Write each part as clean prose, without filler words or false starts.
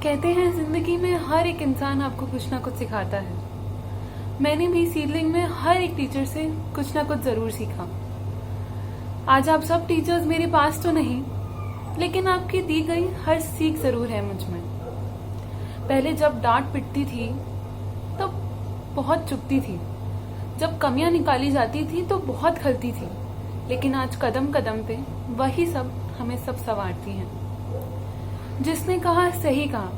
कहते हैं जिंदगी में हर एक इंसान आपको कुछ ना कुछ सिखाता है। मैंने भी सीडलिंग में हर एक टीचर से कुछ ना कुछ जरूर सीखा। आज आप सब टीचर्स मेरे पास तो नहीं, लेकिन आपकी दी गई हर सीख जरूर है मुझ में। पहले जब डांट पिटती थी तब बहुत चुभती थी, जब कमियां निकाली जाती थी तो बहुत खलती थी, लेकिन आज कदम कदम पे वही सब हमें सब संवारती हैं। जिसने कहा सही कहा,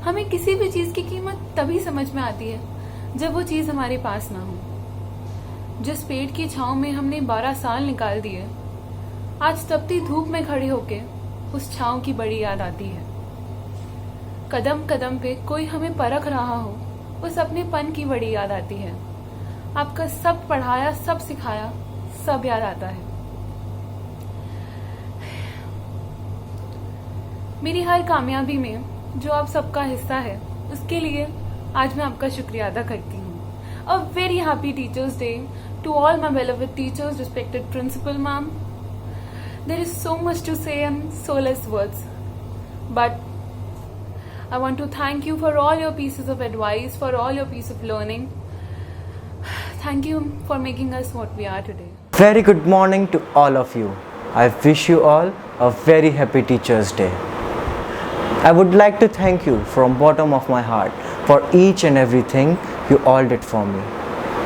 हमें किसी भी चीज की कीमत तभी समझ में आती है जब वो चीज हमारे पास ना हो। जिस पेड़ की छांव में हमने 12 साल निकाल दिए, आज तपती धूप में खड़े होके उस छांव की बड़ी याद आती है। कदम कदम पे कोई हमें परख रहा हो, उस अपने पन की बड़ी याद आती है। आपका सब पढ़ाया, सब सिखाया, सब याद आता है। मेरी हर कामयाबी में जो आप सबका हिस्सा है, उसके लिए आज मैं आपका शुक्रिया अदा करती हूँ। A very happy teachers day to all my beloved teachers, respected principal ma'am. There is so much to say and so less words, but I want to thank you for all your pieces of advice, for all your piece of learning. Thank you for making us what we are today. Very good morning to all of you. I wish you all a very happy Teachers' Day. I would like to thank you from bottom of my heart for each and everything you all did for me.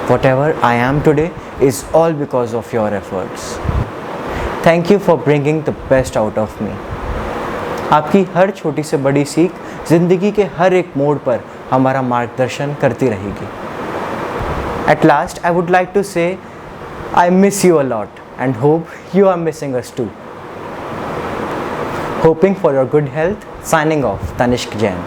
Whatever I am today is all because of your efforts. Thank you for bringing the best out of me. आपकी हर छोटी से बड़ी सीख जिंदगी के हर एक मोड़ पर हमारा मार्गदर्शन करती रहेगी. At last, I would like to say I miss you a lot and hope you are missing us too. Hoping for your good health. Signing off, Tanishq Jain.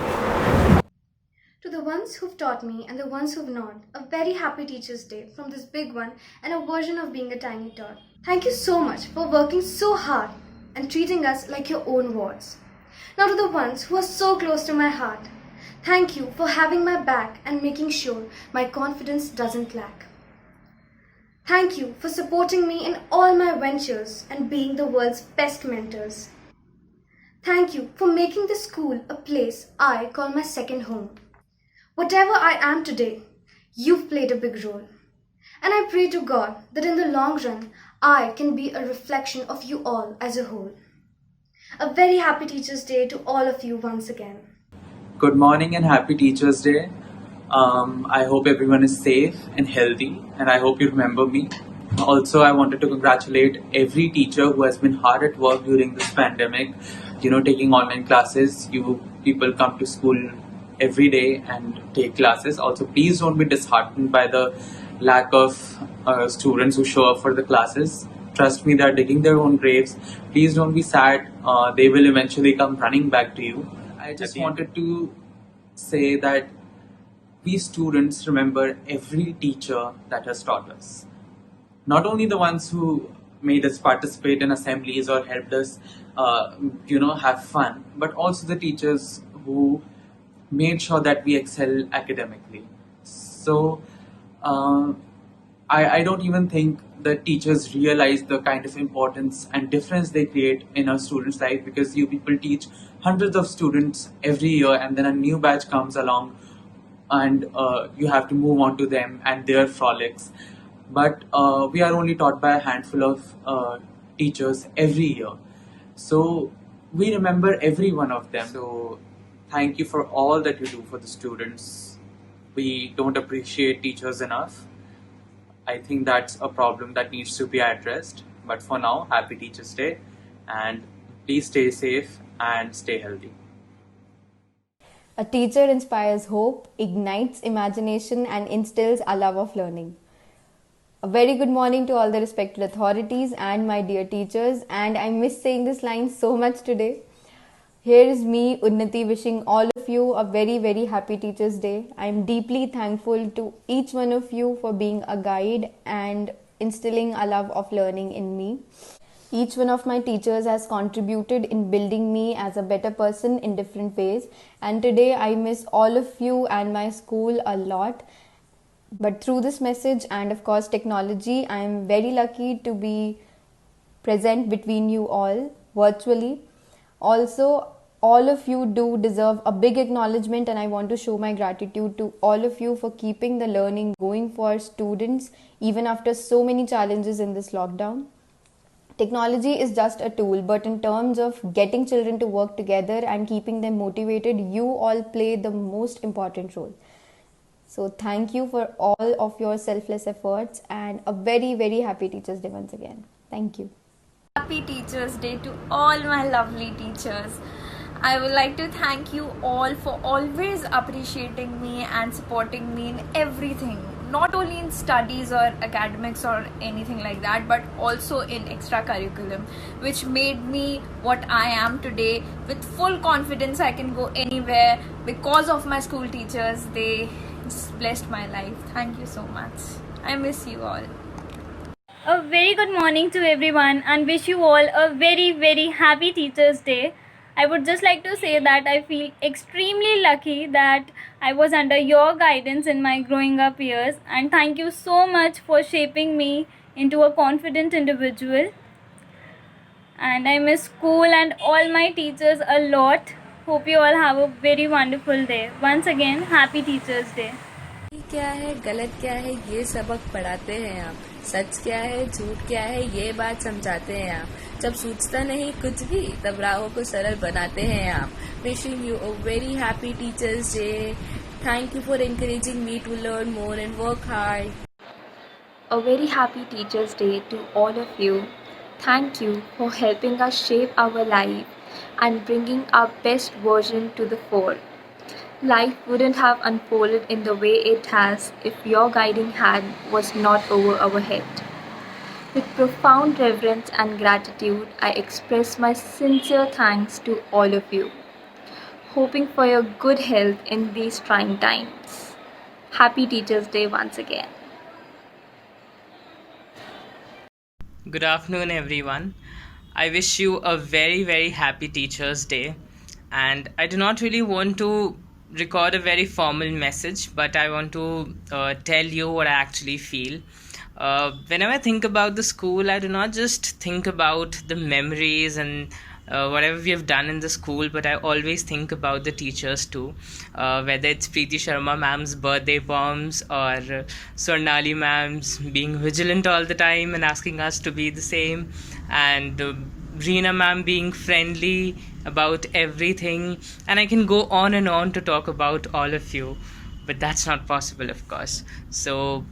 To the ones who've taught me and the ones who've not, a very happy Teachers' Day from this big one and a version of being a tiny tot. Thank you so much for working so hard and treating us like your own wards. Now to the ones who are so close to my heart, thank you for having my back and making sure my confidence doesn't lack. Thank you for supporting me in all my ventures and being the world's best mentors. Thank you for making the school a place I call my second home. Whatever I am today, you've played a big role. And I pray to God that in the long run, I can be a reflection of you all as a whole. A very happy Teachers' Day to all of you once again. Good morning and happy Teachers' Day. I hope everyone is safe and healthy, and I hope you remember me. Also, I wanted to congratulate every teacher who has been hard at work during this pandemic, taking online classes. You people come to school every day and take classes. Also, please don't be disheartened by the lack of students who show up for the classes. Trust me, they're digging their own graves. Please don't be sad. They will eventually come running back to you. I just wanted to say that we students remember every teacher that has taught us. Not only the ones who made us participate in assemblies or helped us, have fun, but also the teachers who made sure that we excel academically. So, I don't even think the teachers realize the kind of importance and difference they create in a student's life, because you people teach hundreds of students every year, and then a new batch comes along and you have to move on to them and their frolics. But we are only taught by a handful of teachers every year. So we remember every one of them. So thank you for all that you do for the students. We don't appreciate teachers enough. I think that's a problem that needs to be addressed. But for now, happy Teachers' Day, and please stay safe and stay healthy. A teacher inspires hope, ignites imagination, and instills a love of learning. A very good morning to all the respected authorities and my dear teachers, and I miss saying this line so much today. Here is me, Unnati, wishing all of you a very, very happy Teachers' Day. I am deeply thankful to each one of you for being a guide and instilling a love of learning in me. Each one of my teachers has contributed in building me as a better person in different ways, and today I miss all of you and my school a lot. But through this message and of course technology, I am very lucky to be present between you all virtually. Also, all of you do deserve a big acknowledgement, and I want to show my gratitude to all of you for keeping the learning going for students even after so many challenges in this lockdown. Technology is just a tool, but in terms of getting children to work together and keeping them motivated, you all play the most important role. So thank you for all of your selfless efforts, and a very, very happy Teachers Day once again. Thank you. Happy Teachers Day to all my lovely teachers. I would like to thank you all for always appreciating me and supporting me in everything, not only in studies or academics or anything like that, but also in extracurriculum, which made me what I am today. With full confidence, I can go anywhere because of my school teachers. They just blessed my life. Thank you so much. I miss you all. A very good morning to everyone and wish you all a very, very happy Teachers Day. I would just like to say that I feel extremely lucky that I was under your guidance in my growing up years, and thank you so much for shaping me into a confident individual. And I miss school and all my teachers a lot. Hope you all have a very wonderful day. Once again, happy Teachers Day. क्या है गलत क्या है ये सबक पढ़ाते हैं आप, सच क्या है झूठ क्या है ये बात समझाते हैं आप, जब सूझता नहीं कुछ भी तब राहों को सरल बनाते हैं आप. Wishing you a very happy teachers day. Thank you for encouraging me to learn more and work hard. A very happy Teachers Day to all of you. Thank you for helping us shape our life and bringing our best version to the fore. Life wouldn't have unfolded in the way it has if your guiding hand was not over our head. With profound reverence and gratitude, I express my sincere thanks to all of you, hoping for your good health in these trying times. Happy Teachers Day once again. Good afternoon, everyone. I wish you a very, very happy Teachers Day. And I do not really want to record a very formal message, but I want to tell you what I actually feel. Whenever I think about the school, I do not just think about the memories and whatever we have done in the school, but I always think about the teachers too. Whether it's Preeti Sharma ma'am's birthday poems or Swarnali ma'am's being vigilant all the time and asking us to be the same, and Reena ma'am being friendly about everything, and I can go on and on to talk about all of you, but that's not possible, of course. So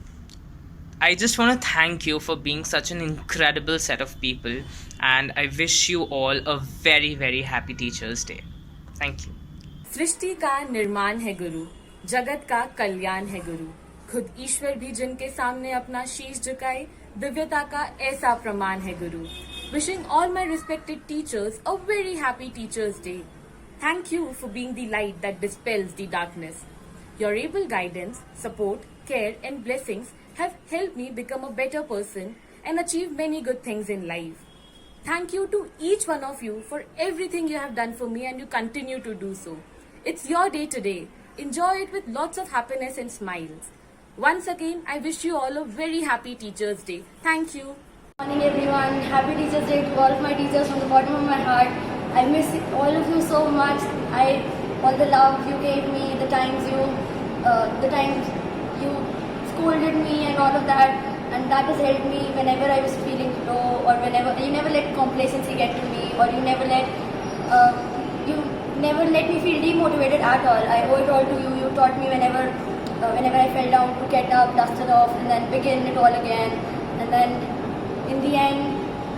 I just want to thank you for being such an incredible set of people, and I wish you all a very, very happy Teachers Day. Thank you. सृष्टि का निर्माण है गुरु, जगत का कल्याण है गुरु, खुद ईश्वर भी जिनके सामने अपना शीश झुकाए, दिव्यता का ऐसा प्रमाण है गुरु. Wishing all my respected teachers a very happy Teachers Day. Thank you for being the light that dispels the darkness. Your able guidance, support, care and blessings have helped me become a better person and achieve many good things in life. Thank you to each one of you for everything you have done for me, and you continue to do so. It's your day today. Enjoy it with lots of happiness and smiles. Once again, I wish you all a very happy Teachers Day. Thank you. Morning everyone, happy Teachers Day to all of my teachers from the bottom of my heart. I miss all of you so much. All the love you gave me, the times you scolded me and all of that, and that has helped me whenever I was feeling low, or whenever you never let complacency get to me, or you never let me feel demotivated at all. I owe it all to you. You taught me whenever I fell down to get up, dust it off, and then begin it all again, and then in the end,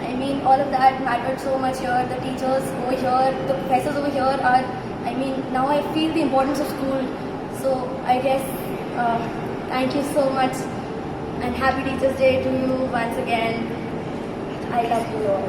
I mean, all of that mattered so much here. The teachers over here, the professors over here are, I mean, now I feel the importance of school. So I guess, thank you so much, and happy Teachers Day to you once again. I love you all.